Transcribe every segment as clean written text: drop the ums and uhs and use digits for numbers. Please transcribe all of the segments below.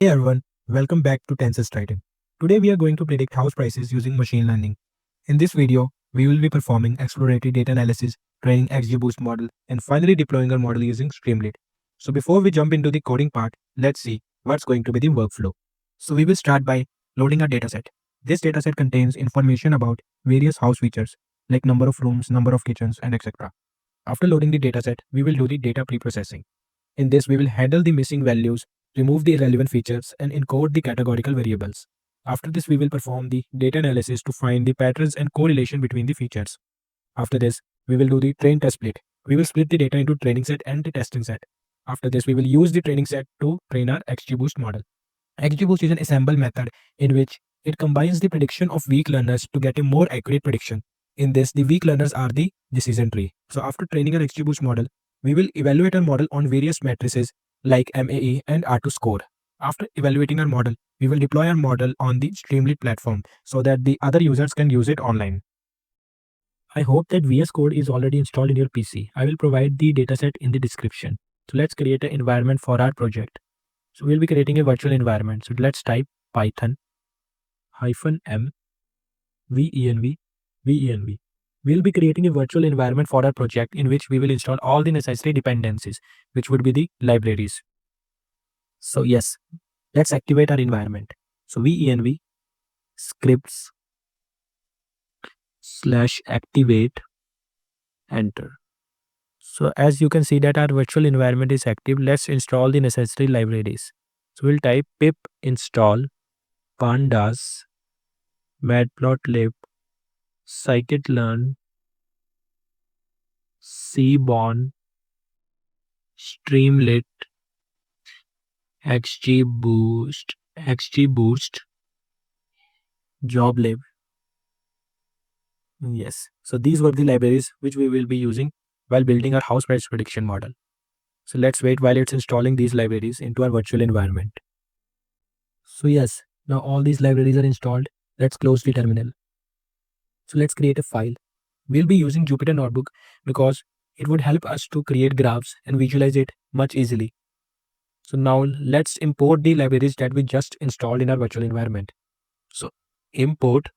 Hey everyone, welcome back to Tensor Titan. Today we are going to predict house prices using machine learning. In this video, we will be performing exploratory data analysis, training XGBoost model, and finally deploying our model using Streamlit. So before we jump into the coding part, let's see what's going to be the workflow. So we will start by loading our dataset. This dataset contains information about various house features like number of rooms, number of kitchens, and etc. After loading the dataset, we will do the data preprocessing. In this, we will handle the missing values, remove the irrelevant features, and encode the categorical variables. After this, we will perform the data analysis to find the patterns and correlation between the features. After this, we will do the train test split. We will split the data into training set and the testing set. After this, we will use the training set to train our XGBoost model. XGBoost is an assemble method in which it combines the prediction of weak learners to get a more accurate prediction. In this, the weak learners are the decision tree. So after training our XGBoost model, we will evaluate our model on various matrices like MAE and R2 score. After evaluating our model, we will deploy our model on the Streamlit platform so that the other users can use it online. I hope that VS Code is already installed in your PC. I will provide the dataset in the description. So let's create an environment for our project. So we'll be creating a virtual environment. So let's type Python -m venv. We'll be creating a virtual environment for our project in which we will install all the necessary dependencies, which would be the libraries. So yes, let's activate our environment. So venv scripts /activate, enter. So as you can see that our virtual environment is active, let's install the necessary libraries. So we'll type pip install pandas, Matplotlib, Scikit-learn, Seaborn, Streamlit, XGBoost, JobLib. Yes, so these were the libraries which we will be using while building our house price prediction model. So let's wait while it's installing these libraries into our virtual environment. So yes, now all these libraries are installed. Let's close the terminal. So let's create a file. We'll be using Jupyter Notebook because it would help us to create graphs and visualize it much easily. So now let's import the libraries that we just installed in our virtual environment. So import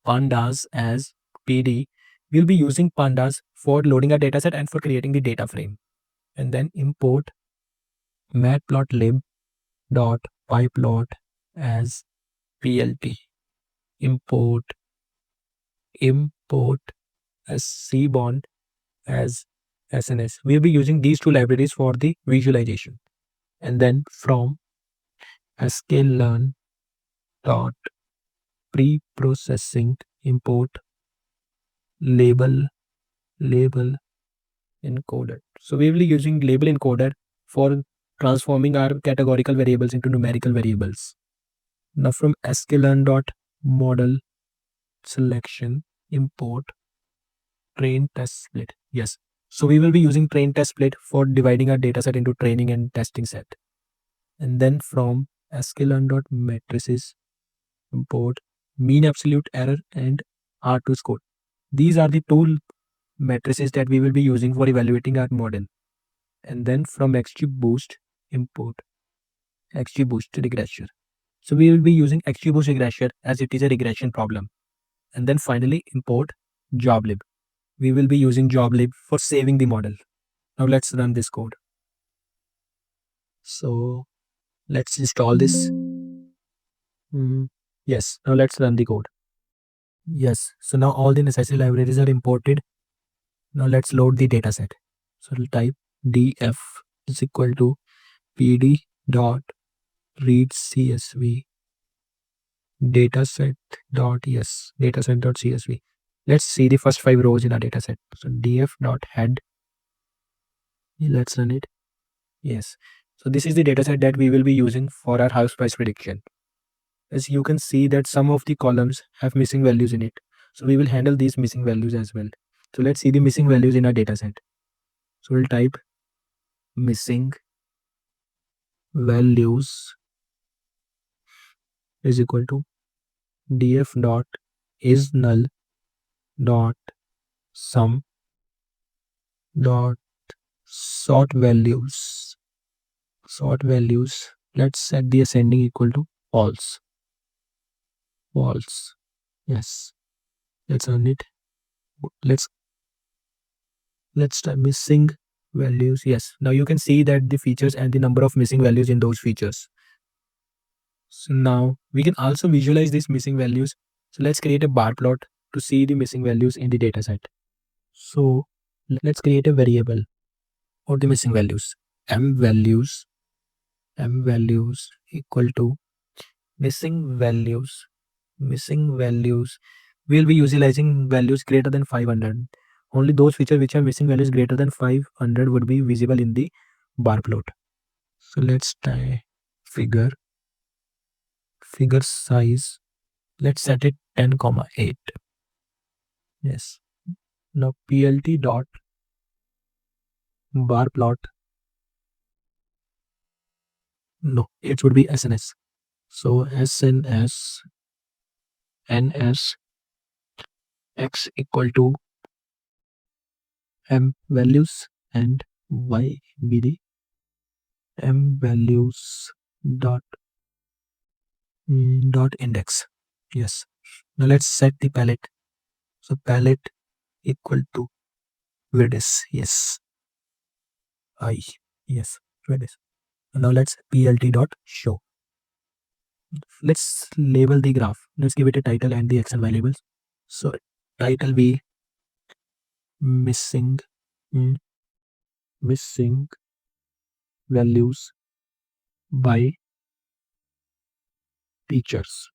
pandas as PD. We'll be using pandas for loading our dataset and for creating the data frame. And then import matplotlib.pyplot as PLT. Import as Seaborn as SNS. We'll be using these two libraries for the visualization. And then from Scikit-learn dot preprocessing import label encoder. So we will be using label encoder for transforming our categorical variables into numerical variables. Now from Scikit-learn dot model selection import train test split. Yes. So we will be using train test split for dividing our dataset into training and testing set. And then from Scikit-learn.matrices import mean absolute error and R2 score. These are the two matrices that we will be using for evaluating our model. And then from XGBoost import XGBoost regressor. So we will be using XGBoost regressor as it is a regression problem. And then finally import JobLib. We will be using JobLib for saving the model. Now let's run this code. So let's install this. Yes, now let's run the code. Yes, so now all the necessary libraries are imported. Now let's load the dataset. So we'll type df is equal to pd dot read csv dataset dot csv. Let's see the first 5 rows in our dataset. So df dot head. Let's run it. Yes. So this is the dataset that we will be using for our house price prediction. As you can see that some of the columns have missing values in it. So we will handle these missing values as well. So let's see the missing values in our dataset. So we'll type missing values is equal to df dot is null dot sum dot sort values Let's set the ascending equal to false. False. Yes. Let's run it. Let's try missing values. Yes. Now you can see that the features and the number of missing values in those features. So now we can also visualize these missing values. So let's create a bar plot to see the missing values in the dataset. So let's create a variable for the missing values. M values equal to missing values. We'll be utilizing values greater than 500. Only those features which are missing values greater than 500 would be visible in the bar plot. So let's try figure size. Let's set it 10,8. Yes. Now plt dot bar plot. No, it would be SNS. So SNS ns x equal to m values and y be the m values dot index. Yes. Now let's set the palette. So palette equal to Redis. Yes. I. Yes. Redis. Now let's plt dot show. Let's label the graph. Let's give it a title and the x and y labels. So title be missing values by teachers.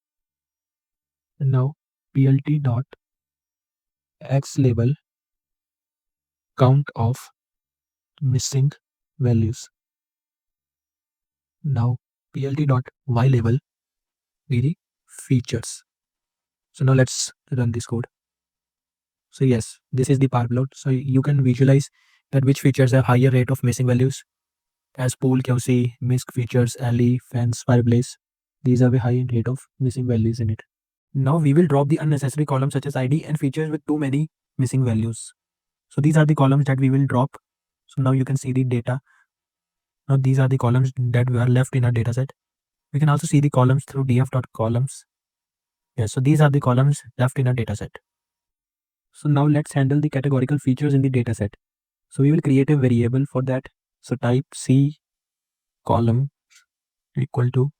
And now plt dot x label count of missing values. Now plt dot y label be the features. So now let's run this code. So yes, this is the bar plot. So you can visualize that which features have higher rate of missing values as pool, QC, misc features, alley, fence, fireplace. These have a high rate of missing values in it. Now we will drop the unnecessary columns such as ID and features with too many missing values. So these are the columns that we will drop. So now you can see the data. Now these are the columns that were left in our dataset. We can also see the columns through df.columns. Yes, so these are the columns left in our dataset. So now let's handle the categorical features in the dataset. So we will create a variable for that. So type C column equal to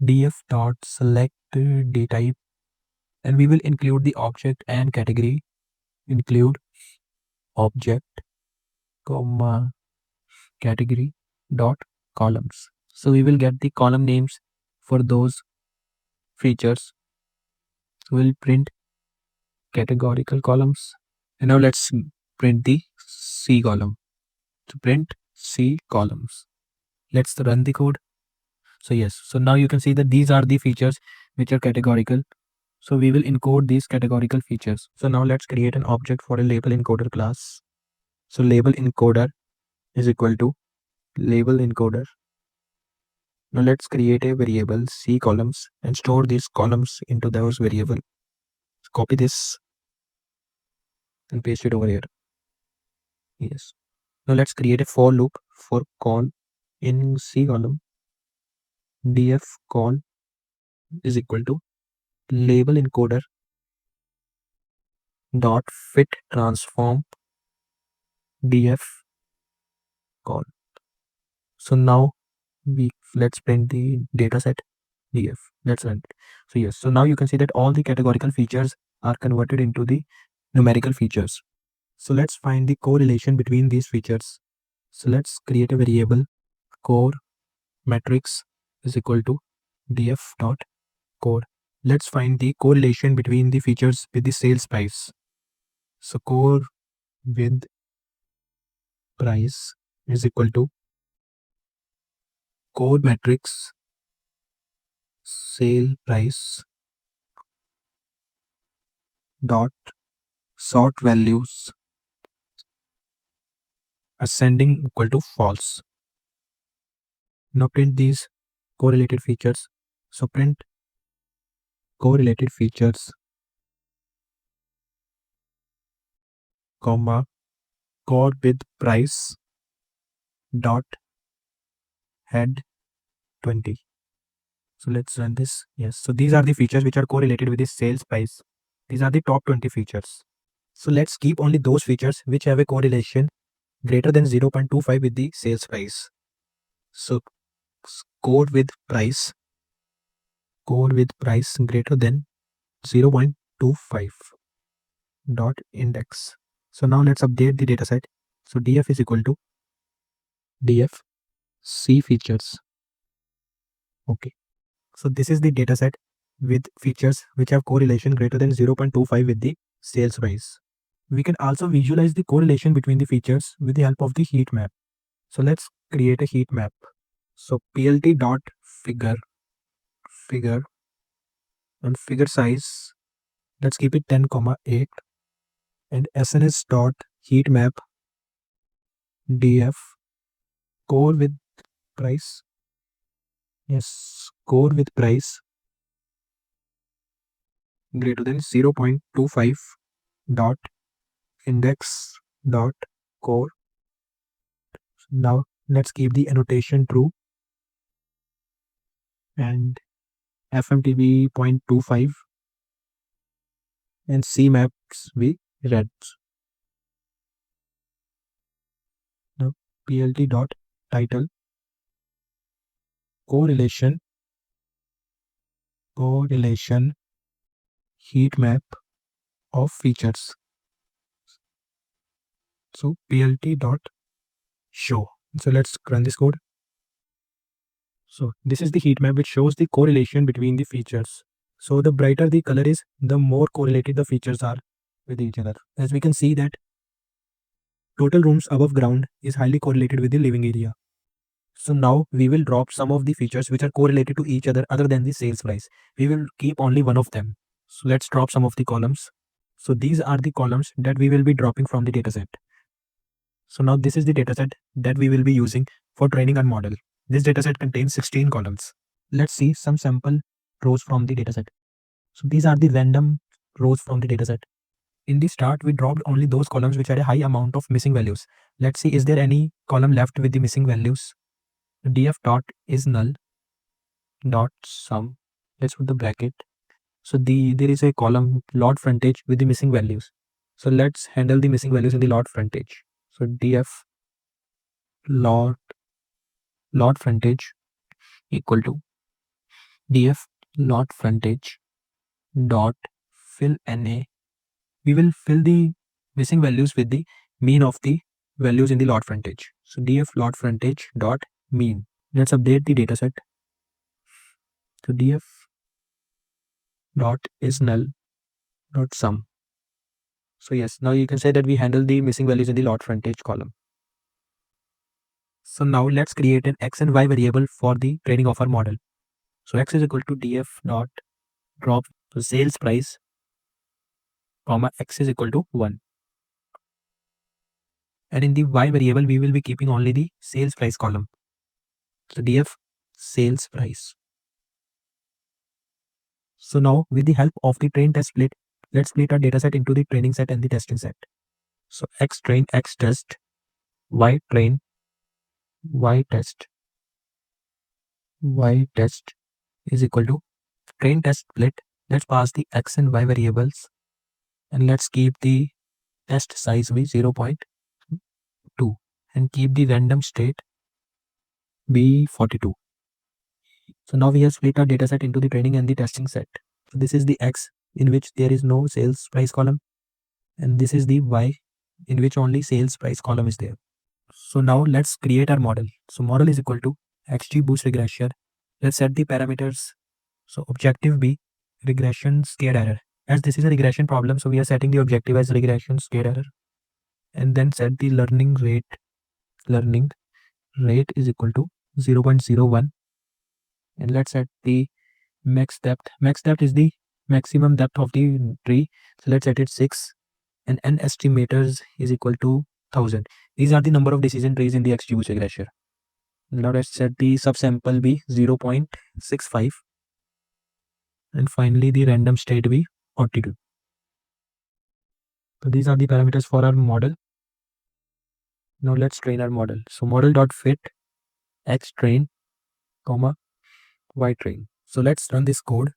df.select dtype, and we will include the object and category. Include object comma category dot columns. So we will get the column names for those features. So we'll print categorical columns, and now let's print the C column. To print C columns, let's run the code. So yes, so now you can see that these are the features which are categorical. So we will encode these categorical features. So now let's create an object for a label encoder class. So label encoder is equal to label encoder. Now let's create a variable C columns and store these columns into those variable. So copy this and paste it over here. Yes. Now let's create a for loop for call in C column. Df call is equal to label encoder dot fit transform df call. So now let's print the dataset df. Let's run it. So yes, so now you can see that all the categorical features are converted into the numerical features. So let's find the correlation between these features. So let's create a variable core matrix is equal to df dot core. Let's find the correlation between the features with the sales price. So core with price is equal to core matrix sale price dot sort values ascending equal to false. Now print these correlated features. So print correlated features comma core with price dot head 20. So let's run this. Yes. So these are the features which are correlated with the sales price. These are the top 20 features. So let's keep only those features which have a correlation greater than 0.25 with the sales price. So code with price greater than 0.25 dot index. So now let's update the dataset. So df is equal to df c features. Okay. So this is the dataset with features which have correlation greater than 0.25 with the sales price. We can also visualize the correlation between the features with the help of the heat map. So let's create a heat map. So plt dot figure and figure size, let's keep it 10,8, and sns dot heat map df core with price. Yes, core with price greater than 0.25 dot index dot core. Now let's keep the annotation true and fmtb 0.25 and cmaps be red. Now plt dot title correlation heat map of features. So plt dot show. So let's run this code. So this is the heat map which shows the correlation between the features. So the brighter the color is, the more correlated the features are with each other. As we can see that total rooms above ground is highly correlated with the living area. So now we will drop some of the features which are correlated to each other than the sales price. We will keep only one of them. So let's drop some of the columns. So these are the columns that we will be dropping from the dataset. So now this is the dataset that we will be using for training our model. This dataset contains 16 columns. Let's see some sample rows from the dataset. So these are the random rows from the dataset. In the start, we dropped only those columns which had a high amount of missing values. Let's see, is there any column left with the missing values? df dot is null dot sum. Let's put the bracket. So there is a column lot frontage with the missing values. So let's handle the missing values in the lot frontage. So df lot frontage equal to df lot frontage dot fill na. We will fill the missing values with the mean of the values in the lot frontage. So df lot frontage dot mean. Let's update the dataset. So df dot is null dot sum. So yes, now you can say that we handle the missing values in the lot frontage column. So now let's create an x and y variable for the training of our model. So x is equal to df dot drop sales price, comma x is equal to 1. And in the y variable, we will be keeping only the sales price column. So df sales price. So now with the help of the train test split, let's split our dataset into the training set and the testing set. So x train, x test, y train, y test is equal to train test split. Let's pass the x and y variables and let's keep the test size be 0.2 and keep the random state be 42. So now we have split our dataset into the training and the testing set. So this is the x in which there is no sales price column, and this is the y in which only sales price column is there. So now let's create our model. So model is equal to XGBoost regression. Let's set the parameters. So objective be regression scared error. As this is a regression problem, so we are setting the objective as regression scared error, and then set the learning rate is equal to 0.01, and let's set the max depth. Max depth is the maximum depth of the tree, so let's set it 6, and n estimators is equal to 1000. These are the number of decision trees in the XGBoost regression. Now let's set the subsample be 0.65, and finally the random state be 42. So these are the parameters for our model. Now let's train our model. So model.fit x train, comma Y train. So let's run this code.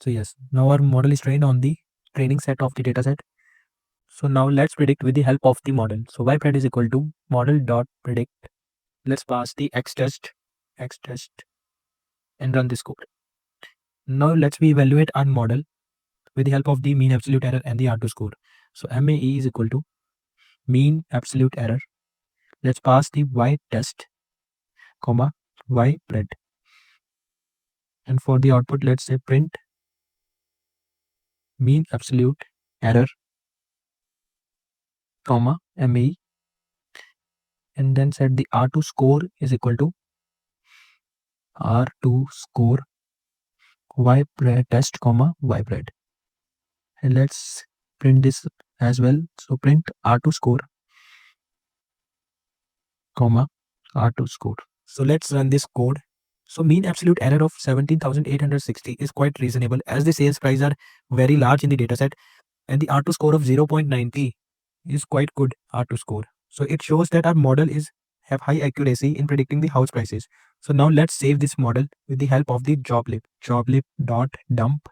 So yes, now our model is trained on the training set of the dataset. So now let's predict with the help of the model. So ypred is equal to model.predict. Let's pass the x test and run this code. Now let's evaluate our model with the help of the mean absolute error and the R2 score. So MAE is equal to mean absolute error. Let's pass the y test, comma, ypred. And for the output, let's say print mean absolute error, comma, MAE. And then set the R2 score is equal to R2 score ypred test, comma, ypred. And let's print this as well. So print R2 score, comma, R2 score. So let's run this code. So mean absolute error of 17,860 is quite reasonable as the sales price are very large in the dataset, and the R2 score of 0.90 is quite good R2 score. So it shows that our model have high accuracy in predicting the house prices. So now let's save this model with the help of the joblib.dump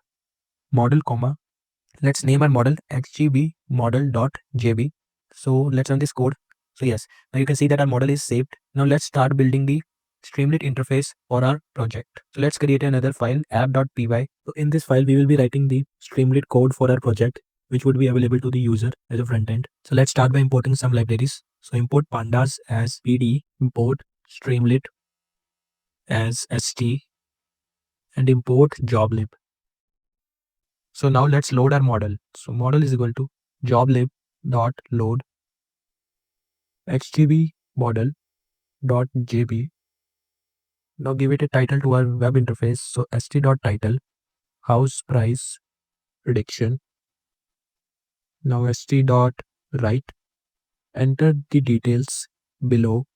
model, comma. Let's name our model XGB model.jb. So let's run this code. So yes, now you can see that our model is saved. Now let's start building the Streamlit interface for our project. So let's create another file, app.py. So in this file, we will be writing the Streamlit code for our project, which would be available to the user as a front end. So let's start by importing some libraries. So import pandas as pd, import Streamlit as st, and import joblib. So now let's load our model. So model is equal to joblib.load XGB model.jb. Now give it a title to our web interface. So st.title, house price prediction. Now st.write, enter the details below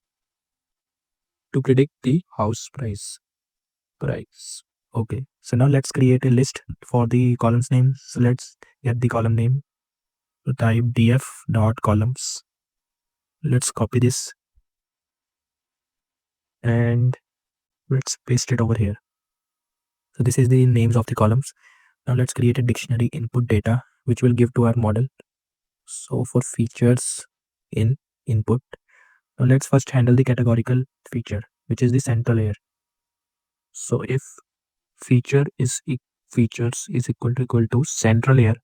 to predict the house price. Okay, so now let's create a list for the columns name. So let's get the column name. So type df.columns. Let's copy this and let's paste it over here. So this is the names of the columns. Now let's create a dictionary input data, which will give to our model. So for features in input, now let's first handle the categorical feature, which is the central layer. So if features is equal to central layer,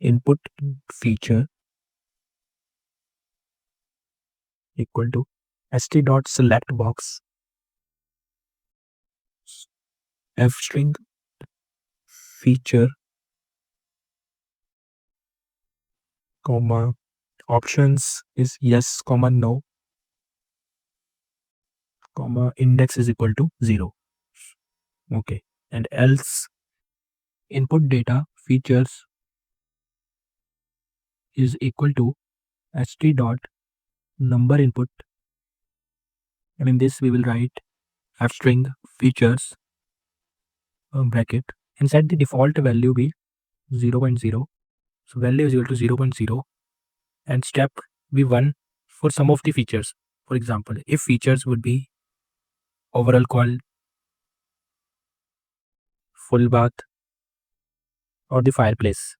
input feature equal to st.select box f string feature, comma, options is yes, comma, no, comma, index is equal to 0. Okay, and else input data features is equal to st.number input, and in this we will write f string features bracket and set the default value be 0.0. So value is equal to 0.0 and step be 1 for some of the features. For example, if features would be overall call, full bath, or the fireplace,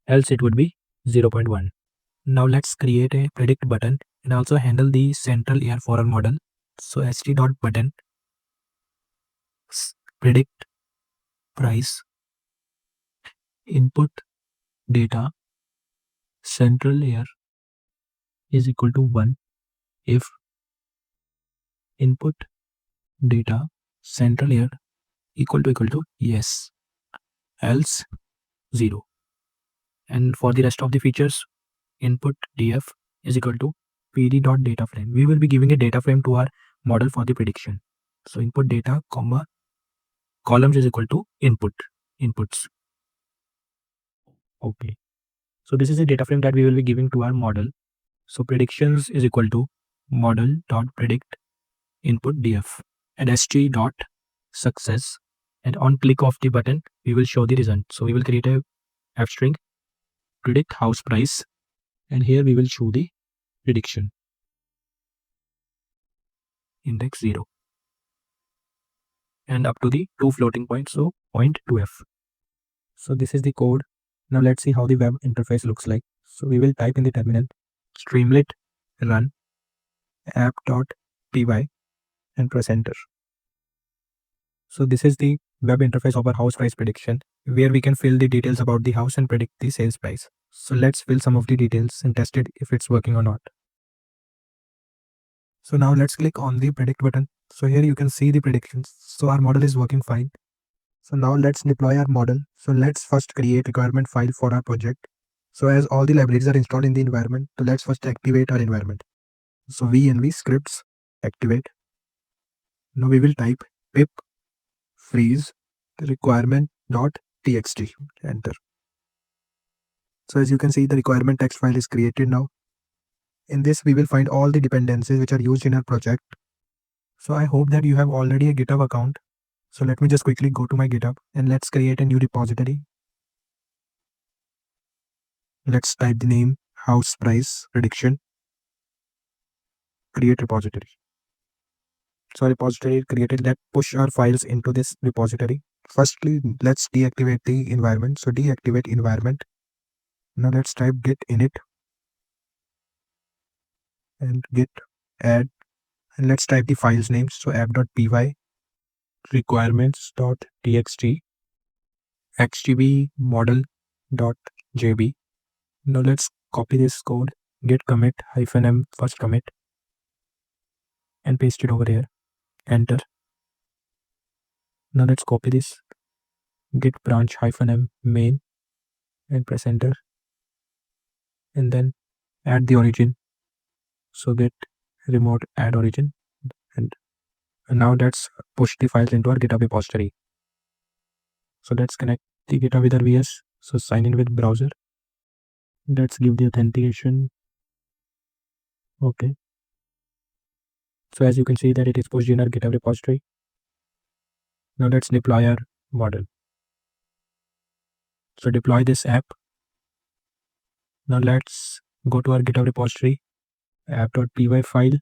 else it would be 0.1. Now let's create a predict button and also handle the central layer for our model. So st.button predict price input data central layer is equal to 1 if input data central layer equal to yes, else 0. And for the rest of the features, input df is equal to pd.data frame. We will be giving a data frame to our model for the prediction. So input data, comma, columns is equal to inputs. Okay. So this is a data frame that we will be giving to our model. So predictions is equal to model.predict input df and st.success. And on click of the button, we will show the result. So we will create a f string predict house price, and here we will show the prediction. index 0 and up to the 2 floating points, so point 2f. So this is the code. Now let's see how the web interface looks like. So we will type in the terminal Streamlit run app.py and press enter. So this is the web interface of our house price prediction, where we can fill the details about the house and predict the sales price. So let's fill some of the details and test it if it's working or not. So now let's click on the predict button. So here you can see the predictions. So our model is working fine. So now let's deploy our model. So let's first create requirement file for our project. So as all the libraries are installed in the environment, so let's first activate our environment. So venv scripts activate. Now we will type pip freeze requirement.txt, enter. So as you can see, the requirement text file is created now. In this, we will find all the dependencies which are used in our project. So I hope that you have already a GitHub account. So let me just quickly go to my GitHub and let's create a new repository. Let's type the name house price prediction, create repository. So repository created. Let's push our files into this repository. Firstly, let's deactivate the environment. So deactivate environment. Now let's type git init and git add, and let's type the files names. So app.py, requirements.txt, XGB model.jb. Now let's copy this code, git commit -m first commit, and paste it over here. Enter. Now let's copy this, git branch -m main, and press enter. And then add the origin. So git remote add origin, and now let's push the files into our GitHub repository. So let's connect the GitHub with our VS. So sign in with browser. Let's give the authentication. Okay. So as you can see that it is pushed in our GitHub repository. Now let's deploy our model. So deploy this app. Now let's go to our GitHub repository, app.py file.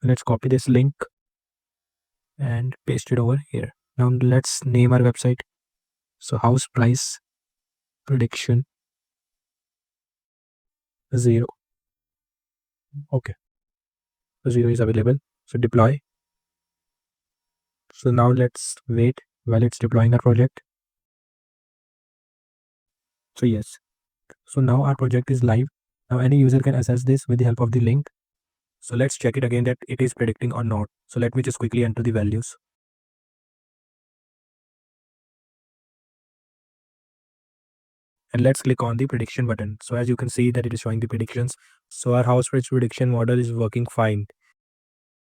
Let's copy this link and paste it over here. Now let's name our website. So house price prediction 0. Okay. So 0 is available. So deploy. So now let's wait while it's deploying our project. So yes. So now our project is live. Now any user can access this with the help of the link. So let's check it again that it is predicting or not. So let me just quickly enter the values. And let's click on the prediction button. So as you can see that it is showing the predictions. So our house price prediction model is working fine.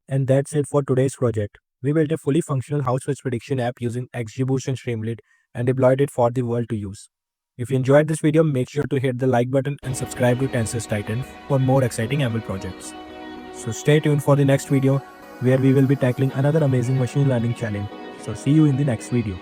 And that's it for today's project. We built a fully functional house price prediction app using XGBoost and Streamlit and deployed it for the world to use. If you enjoyed this video, make sure to hit the like button and subscribe to Tensor Titan for more exciting ML projects. So stay tuned for the next video where we will be tackling another amazing machine learning challenge. So see you in the next video.